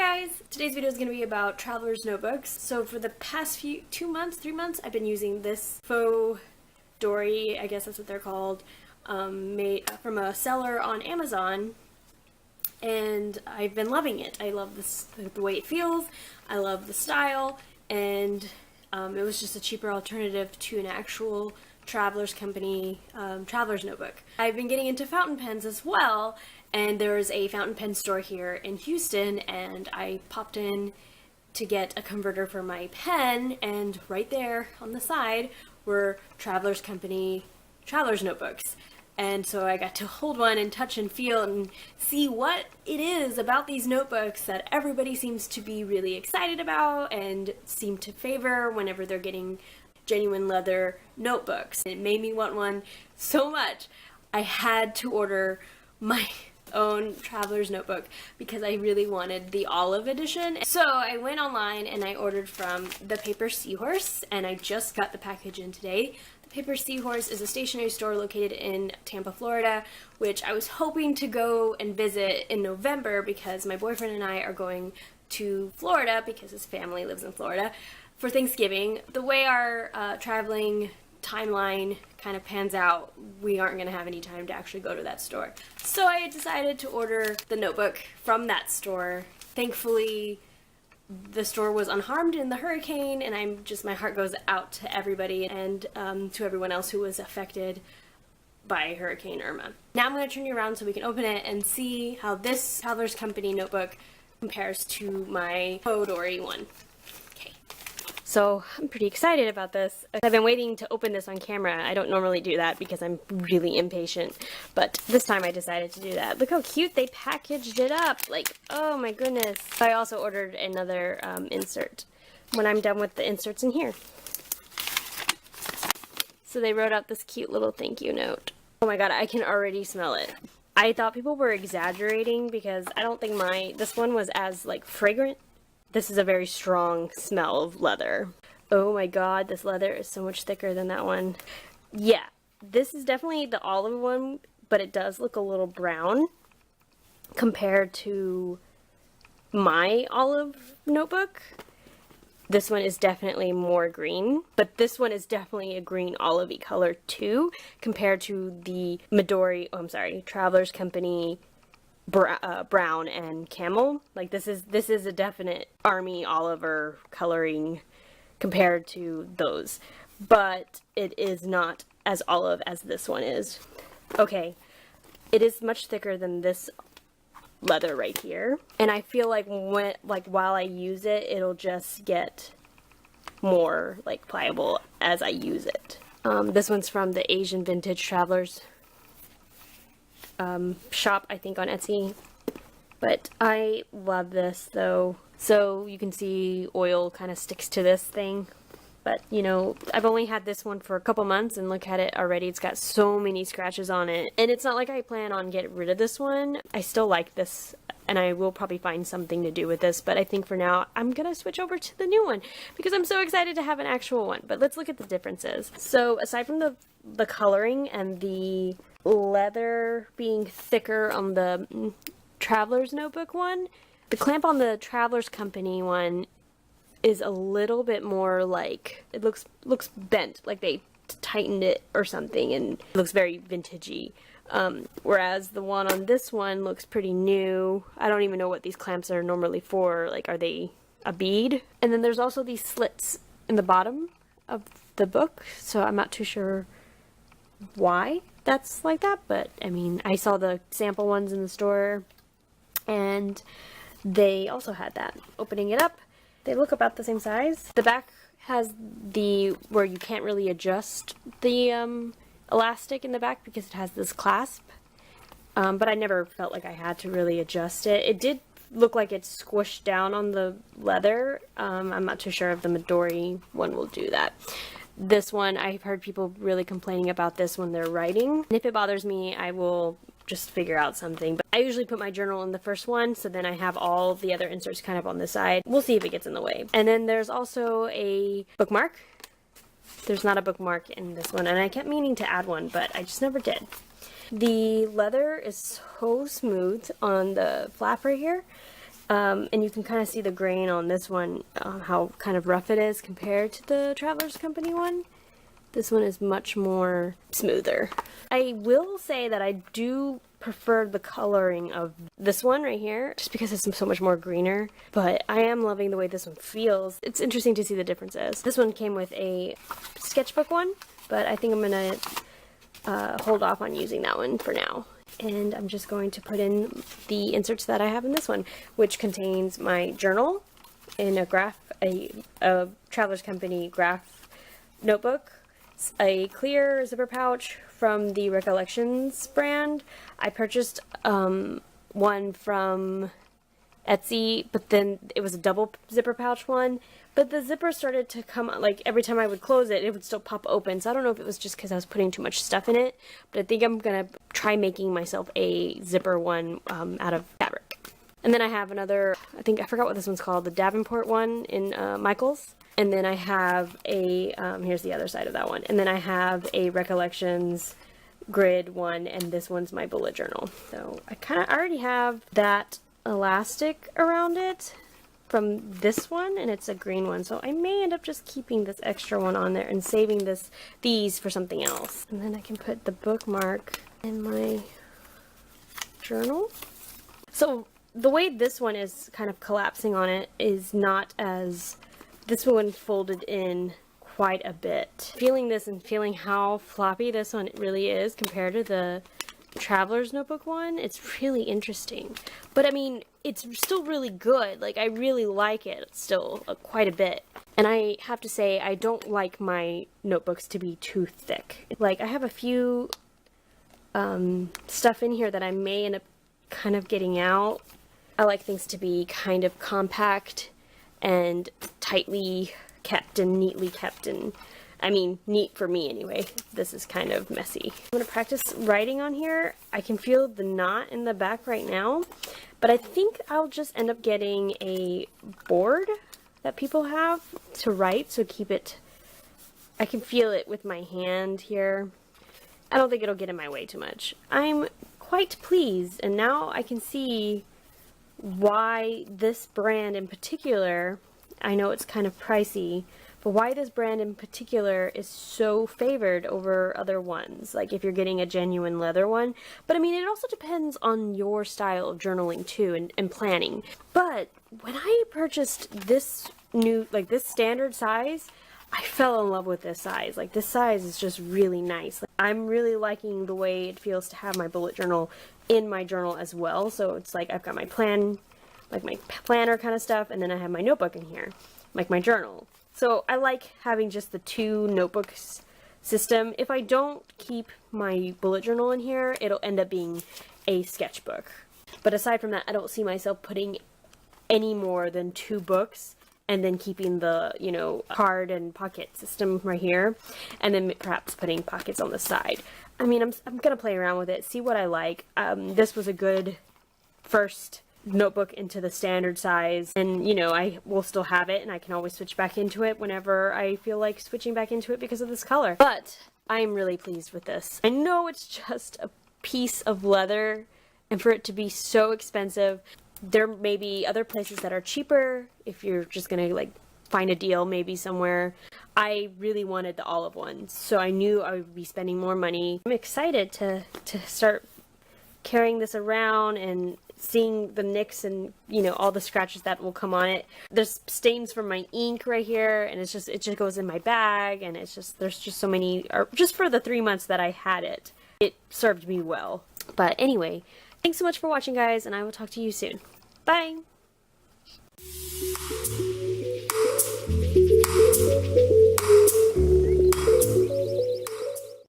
guys! Today's video is going to be about Traveler's Notebooks. So for the past 3 months, I've been using this faux dory, I guess that's what they're called, made from a seller on Amazon, and I've been loving it. I love the way it feels, I love the style, and it was just a cheaper alternative to an actual Traveler's Company Traveler's Notebook. I've been getting into fountain pens as well, and there's a fountain pen store here in Houston, and I popped in to get a converter for my pen, and right there on the side were Traveler's Company Traveler's Notebooks. And so I got to hold one and touch and feel and see what it is about these notebooks that everybody seems to be really excited about and seem to favor whenever they're getting genuine leather notebooks. It made me want one so much. I had to order my own Traveler's Notebook because I really wanted the olive edition. So I went online and I ordered from the Paper Seahorse, and I just got the package in today. The Paper Seahorse is a stationery store located in Tampa, Florida, which I was hoping to go and visit in November because my boyfriend and I are going to Florida because his family lives in Florida for Thanksgiving. The way our traveling timeline kind of pans out, we aren't going to have any time to actually go to that store. So I decided to order the notebook from that store. Thankfully, the store was unharmed in the hurricane, and my heart goes out to everybody and to everyone else who was affected by Hurricane Irma. Now I'm going to turn you around so we can open it and see how this Traveler's Company notebook compares to my faux dory one. So I'm pretty excited about this. I've been waiting to open this on camera. I don't normally do that because I'm really impatient, but this time I decided to do that. Look how cute they packaged it up. Like, oh my goodness. I also ordered another insert when I'm done with the inserts in here. So they wrote out this cute little thank you note. Oh my god, I can already smell it. I thought people were exaggerating because I don't think this one was as like fragrant. This is a very strong smell of leather. Oh my god, this leather is so much thicker than that one. Yeah, this is definitely the olive one, but it does look a little brown compared to my olive notebook. This one is definitely more green, but this one is definitely a green olivey color too, compared to the Traveler's Company brown and camel. Like this is a definite Army Oliver coloring compared to those, but it is not as olive as this one is. Okay, it is much thicker than this leather right here, and I feel like while I use it, it'll just get more like pliable as I use it. This one's from the Asian Vintage Travelers shop, I think on Etsy, but I love this though. So you can see oil kind of sticks to this thing, but you know, I've only had this one for a couple months and look at it already. It's got so many scratches on it, and it's not like I plan on getting rid of this one. I still like this, and I will probably find something to do with this, but I think for now I'm gonna switch over to the new one because I'm so excited to have an actual one. But let's look at the differences. So aside from the coloring and the leather being thicker on the Traveler's Notebook one, the clamp on the Traveler's Company one is a little bit more like, it looks bent, like they tightened it or something, and it looks very vintagey. Whereas the one on this one looks pretty new. I don't even know what these clamps are normally for. Like, are they a bead? And then there's also these slits in the bottom of the book, so I'm not too sure why that's like that, but I mean, I saw the sample ones in the store and they also had that. Opening it up, they look about the same size. The back has where you can't really adjust the elastic in the back because it has this clasp, but I never felt like I had to really adjust it. It did look like it's squished down on the leather. I'm not too sure if the Midori one will do that. This one, I've heard people really complaining about this when they're writing. And if it bothers me, I will just figure out something. But I usually put my journal in the first one, so then I have all the other inserts kind of on the side. We'll see if it gets in the way. And then there's also a bookmark. There's not a bookmark in this one, and I kept meaning to add one, but I just never did. The leather is so smooth on the flap right here. And you can kind of see the grain on this one, how kind of rough it is compared to the Travelers Company one. This one is much more smoother. I will say that I do prefer the coloring of this one right here, just because it's so much more greener, but I am loving the way this one feels. It's interesting to see the differences. This one came with a sketchbook one, but I think I'm gonna hold off on using that one for now. And I'm just going to put in the inserts that I have in this one, which contains my journal in a Travelers Company graph notebook, a clear zipper pouch from the Recollections brand. I purchased one from Etsy, but then it was a double zipper pouch one, but the zipper started to come, like every time I would close it, it would still pop open. So I don't know if it was just because I was putting too much stuff in it, but I think I'm gonna try making myself a zipper one out of fabric. And then I have another, I forgot what this one's called, the Davenport one in Michaels. And then I have a, here's the other side of that one. And then I have a Recollections grid one, and this one's my bullet journal. So I already have that elastic around it from this one, and it's a green one. So I may end up just keeping this extra one on there and saving these for something else. And then I can put the bookmark in my journal. So the way this one is kind of collapsing on it is not as this one folded in quite a bit. Feeling this and feeling how floppy this one really is compared to the Traveler's Notebook one, it's really interesting. But I mean, it's still really good. Like, I really like it still quite a bit. And I have to say, I don't like my notebooks to be too thick. Like, I have a few stuff in here that I may end up kind of getting out. I like things to be kind of compact and tightly kept and neatly kept, and I mean neat for me anyway. This is kind of messy. I'm going to practice writing on here. I can feel the knot in the back right now, but I think I'll just end up getting a board that people have to write, so I can feel it with my hand here. I don't think it'll get in my way too much. I'm quite pleased, and now I can see why this brand in particular, I know it's kind of pricey, but why this brand in particular is so favored over other ones, like if you're getting a genuine leather one. But I mean, it also depends on your style of journaling too, and planning. But when I purchased this this standard size, I fell in love with this size. Like, this size is just really nice. Like, I'm really liking the way it feels to have my bullet journal in my journal as well. So it's like I've got my plan, like my planner kind of stuff, and then I have my notebook in here, like my journal. So I like having just the two notebooks system. If I don't keep my bullet journal in here, it'll end up being a sketchbook. But aside from that, I don't see myself putting any more than 2 books and then keeping the, you know, card and pocket system right here, and then perhaps putting pockets on the side. I mean, I'm gonna play around with it, see what I like. This was a good first notebook into the standard size, and you know, I will still have it, and I can always switch back into it whenever I feel like switching back into it because of this color. But I'm really pleased with this. I know it's just a piece of leather, and for it to be so expensive, there may be other places that are cheaper if you're just gonna like find a deal maybe somewhere. I really wanted the olive ones, so I knew I would be spending more money. I'm excited to start carrying this around and seeing the nicks and, you know, all the scratches that will come on it. There's stains from my ink right here, and it just goes in my bag, and there's just so many, just for the 3 months that I had it, it served me well. But anyway, thanks so much for watching, guys, and I will talk to you soon. Bye!